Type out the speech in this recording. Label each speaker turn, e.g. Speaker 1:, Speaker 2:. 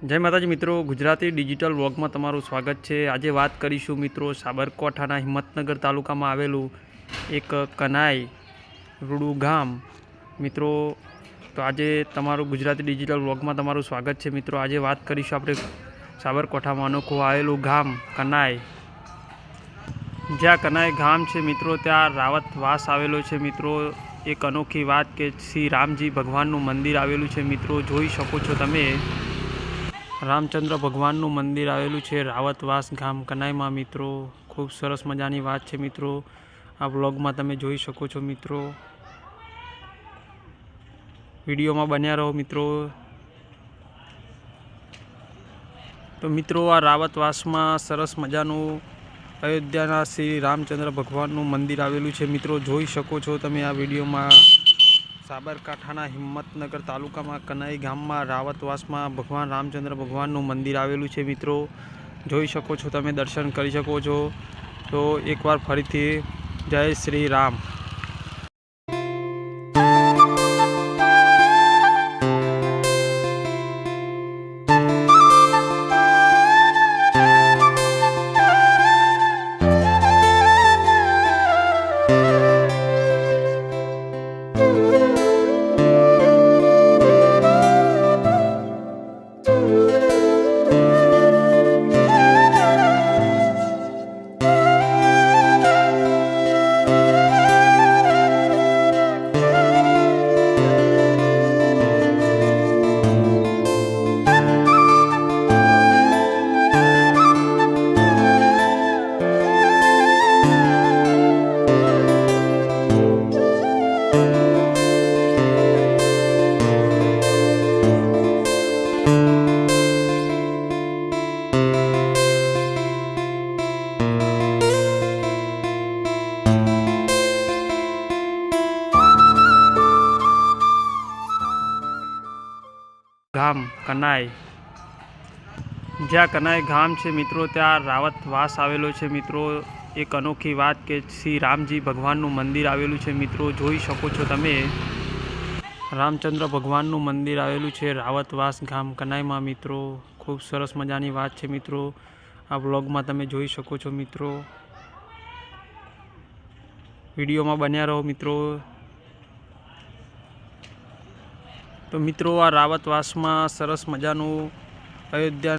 Speaker 1: जय माताजी मित्रों, गुजराती डिजिटल व्लॉग में तमारुं स्वागत है। आज बात करीशुं मित्रों साबरकांठाना हिम्मतनगर तालुका में आवेलू एक कनाई रूडू गाम। मित्रों तो आज तमारुं गुजराती डिजिटल व्लॉग में तमारुं स्वागत है। मित्रों आज बात करीशुं आपणे साबरकांठा में अनोखुं आवेलू गाम कनाई। ज्यां कनाई गाम है मित्रों त्यां रावतवास आवेलो छे। मित्रों एक अनोखी बात के श्री रामजी भगवाननुं मंदिर आवेलू छे। मित्रों जोई शको छो तमे रामचंद्र भगवाननुं मंदिर आवेलू छे रावतवास गाम कनाई में। मित्रों खूब सरस मजानी बात है। मित्रों आ व्लॉग में तमे जोई शको छो। मित्रों विडियो में बन्या रहो। मित्रों तो मित्रों आ रावतवास में सरस मजानुं अयोध्याना श्री रामचंद्र भगवाननुं मंदिर आवेलू छे। मित्रों जोई शको छो तमे आ विडियो में साबरकांठाना हिम्मतनगर तालुका में कनाई गाम में रावतवास में भगवान रामचंद्र भगवाननुं मंदिर आवेलू छे। मित्रों जोई शको छो तमे दर्शन करी शको छो। तो एक बार फरीथी जय श्री राम। गाम कनाई ज्यां कनाई गाम है मित्रों त्यां रावतवास आवेलो छे। मित्रों एक अनोखी बात के श्री रामजी भगवाननुं मंदिर आवेलू छे। मित्रों जोई शको छो तमे रामचंद्र भगवाननुं मंदिर आवेलू छे रावतवास गाम कनाई में। मित्रों खूब सरस मजानी बात है। मित्रों आ व्लॉग में तमे जोई शको छो। मित्रों विडियो में बन्या रहो। मित्रों तो मित्रों आ रावतवास में सरस मजानुं अयोध्या